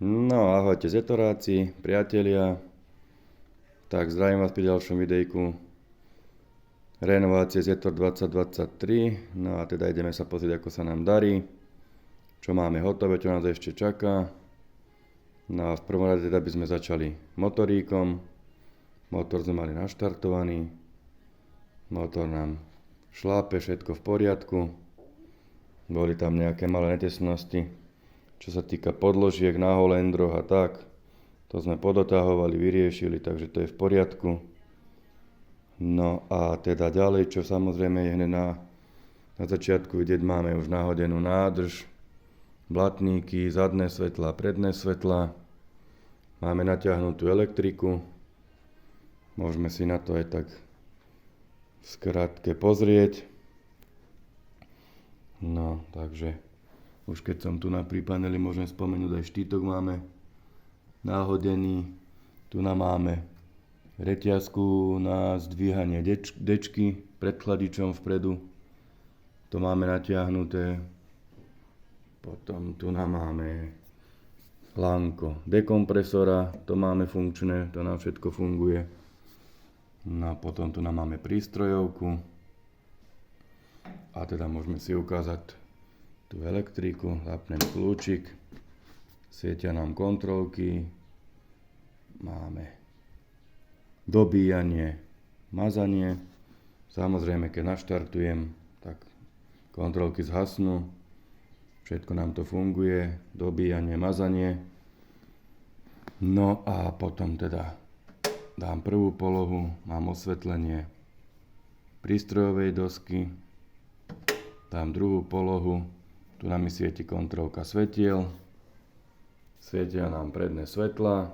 No, ahojte zetoráci, priatelia. Tak, zdravím vás pri ďalšom videjku renovácie Zetor 2023. No a teda ideme sa pozrieť, ako sa nám darí, čo máme hotové, čo nás ešte čaká. No a v prvom rade teda by sme začali motoríkom. Motor sme mali naštartovaný. Motor nám šlápe, všetko v poriadku. Boli tam nejaké malé netesnosti, čo sa týka podložiek na holendroch a tak. To sme podotahovali, vyriešili, takže to je v poriadku. No a teda ďalej, čo samozrejme je hneď na začiatku vidieť, máme už nahodenú nádrž, blatníky, zadné svetlá, predné svetlá. Máme natiahnutú elektriku. Môžeme si na to aj tak v skratke pozrieť. No, takže už keď som tu na paneli, môžem spomenúť aj štítok máme nahodený. Tu máme reťazku na zdvíhanie dečky pred chladičom vpredu. To máme natiahnuté. Potom tu máme lánko dekompresora, to máme funkčné, to nám všetko funguje. No a potom tu máme prístrojovku. A teda môžeme si ukázať tú elektriku, zapnem kľúčik, svietia nám kontrolky, máme dobíjanie, mazanie. Samozrejme, keď naštartujem, tak kontrolky zhasnú, všetko nám to funguje, dobíjanie, mazanie. No a potom teda dám prvú polohu, mám osvetlenie prístrojovej dosky, dám druhú polohu, tu nám svieti kontrolka svetiel, svietia nám predné svetlá,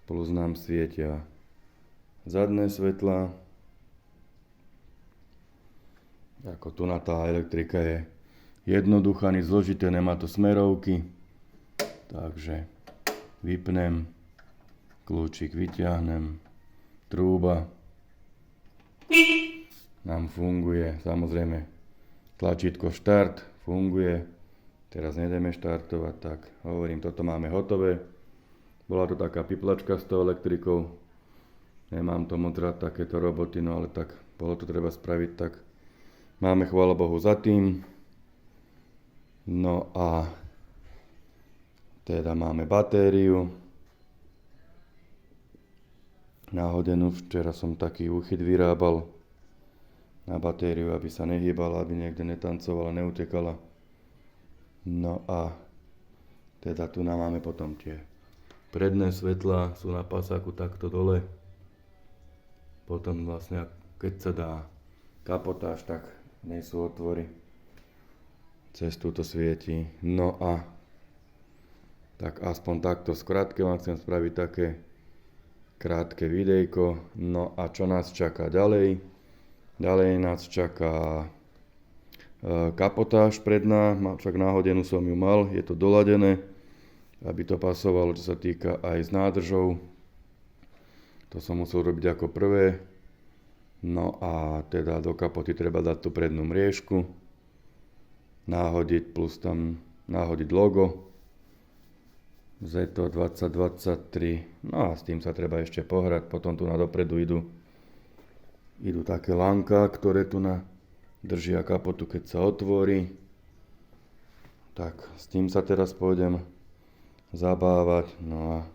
plus nám svietia zadné svetlá. Ako tu na tá elektrika je jednoduchá, nič zložité, nemá to smerovky, takže vypnem, kľúčik vyťahnem, trúba nám funguje, samozrejme tlačítko štart funguje, teraz nejdeme štartovať, tak hovorím, toto máme hotové. Bola to taká piplačka s tou elektrikou, nemám to moc rád takéto roboty, no ale tak bolo to treba spraviť, tak máme chvála Bohu za tým. No a teda máme batériu nahodenú, včera som taký úchyt vyrábal na batériu, aby sa nehýbala, aby niekde netancovala, neutekala. No a teda tu máme potom tie predné svetlá, sú na pasáku takto dole. Potom vlastne, keď sa dá kapotáž, tak nie sú otvory. Cez túto svieti. No a tak aspoň takto skrátke vám chcem spraviť také krátke videjko. No a čo nás čaká ďalej? Ďalej nás čaká kapotáž predná, však náhodenú som ju mal, je to doladené, aby to pasovalo, čo sa týka aj s nádržou. To som musel robiť ako prvé. No a teda do kapoty treba dať tú prednú mriežku, náhodiť plus tam náhodiť logo Zetor 2023. No a s tým sa treba ešte pohrať, potom tu na dopredu idú také lánka, ktoré tu držia kapotu, keď sa otvorí. Tak s tým sa teraz pôjdem zabávať. No a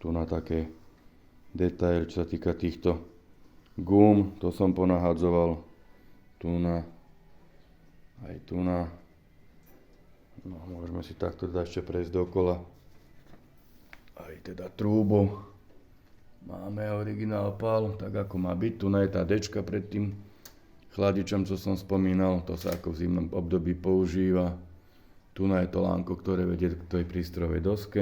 tu na také detaily, čo sa týka týchto gum, to som ponahadzoval. Tu na, aj tu na. No, môžeme si takto teda ešte prejsť dokola. Aj teda trúbu. Máme originál PAL, tak ako má byť. Tu je tá dečka pred tým chladičom, čo som spomínal. To sa ako v zimnom období používa. Tu je to lánko, ktoré vedie k tej prístrojovej doske.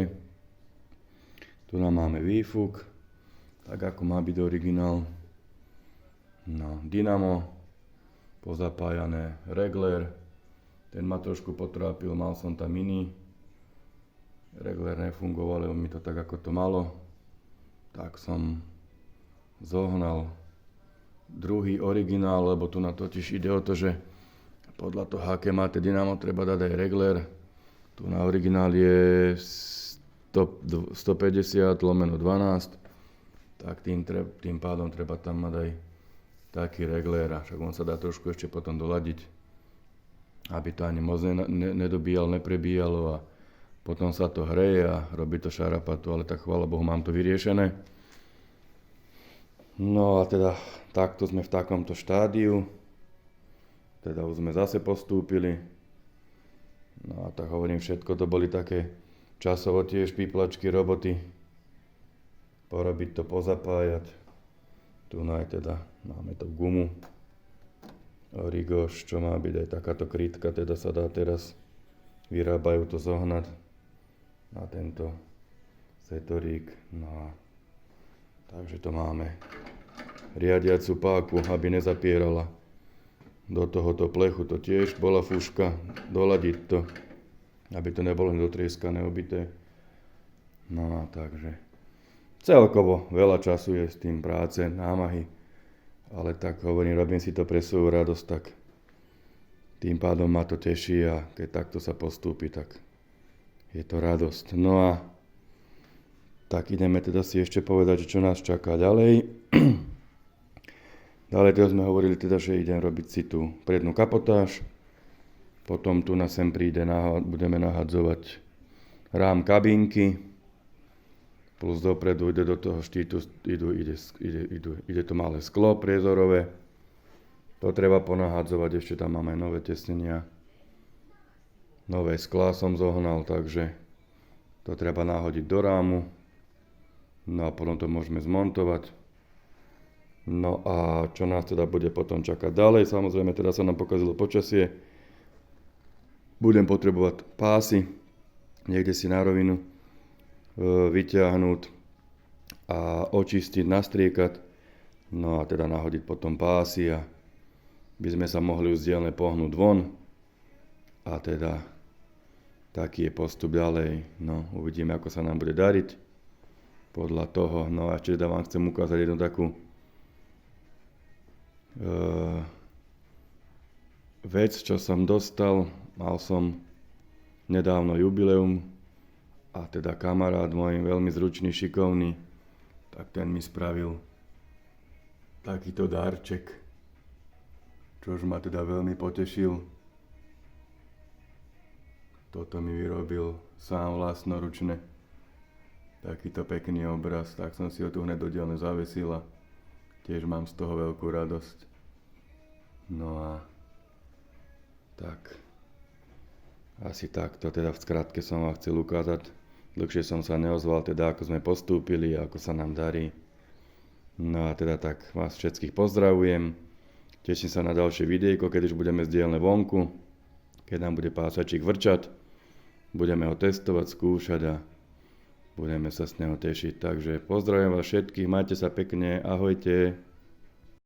Tu máme výfuk, tak ako má byť originál. No, dynamo, pozapájané, regler. Ten ma trošku potrápil, mal som tam iný. Regler nefungoval, ale mi to tak ako to malo. Tak som zohnal druhý originál, lebo tu na totiž ide o to, že podľa toho, aké máte dynamo, treba dať aj regler. Tu na originál je 150/12, tak tým pádom treba tam mať aj taký reglér, však on sa dá trošku ešte potom doladiť, aby to ani moc neprebíjalo a potom sa to hreje a robí to šarapatu, ale tak chvála Bohu, mám to vyriešené. No a teda takto sme v takomto štádiu, teda už sme zase postúpili. No a tak hovorím, všetko to boli také časovo tiež píplačky, roboty, porobiť to, pozapájať. Tu aj teda máme to gumu, Origoš, čo má byť aj takáto krytka, teda sa dá teraz, vyrábajú to zohnať na tento setorík. No a takže to máme. Riadiacu páku, aby nezapierala do tohoto plechu, to tiež bola fúška, doladiť to, aby to nebolo dotrieskané, obité. No a takže celkovo veľa času je s tým práce, námahy, ale tak hovorím, robím si to pre svoju radosť, tak tým pádom ma to teší a keď takto sa postúpi, tak je to radosť. No a tak ideme teda si ešte povedať, čo nás čaká ďalej. Ďalej teda sme hovorili teda, že idem robiť si tú prednú kapotáž, potom tu na sem budeme nahadzovať rám kabínky, plus dopredu ide do toho štítu, ide to malé sklo priezorové. To treba ponahadzovať, ešte tam máme nové tesnenia. Nové sklá som zohnal, takže to treba nahodiť do rámu. No a potom to môžeme zmontovať. No a čo nás teda bude potom čakať ďalej? Samozrejme, teda sa nám pokazilo počasie. Budem potrebovať pásy, niekde si na rovinu vyťahnuť a očistiť, nastriekať. No a teda nahodiť potom pásy a by sme sa mohli už z dielne pohnúť von. A teda taký je postup ďalej. No, uvidíme, ako sa nám bude dariť podľa toho. No a ešte teda vám chcem ukázať jednu takú vec, čo som dostal. Mal som nedávno jubileum a teda kamarát môj, veľmi zručný, šikovný, tak ten mi spravil takýto darček, čož ma teda veľmi potešil. Toto mi vyrobil sám vlastnoručne. Takýto pekný obraz, tak som si ho tu hneď do dielne zavesil a tiež mám z toho veľkú radosť. No a tak, asi takto, teda v skratke som vám chcel ukázať. Dlhšie som sa neozval, teda ako sme postúpili, ako sa nám darí. No a teda tak vás všetkých pozdravujem. Teším sa na ďalšie videjko, keď už budeme z dielne vonku. Keď nám bude pásačík vrčať, budeme ho testovať, skúšať a budeme sa z neho tešiť. Takže pozdravujem vás všetkých, majte sa pekne, ahojte.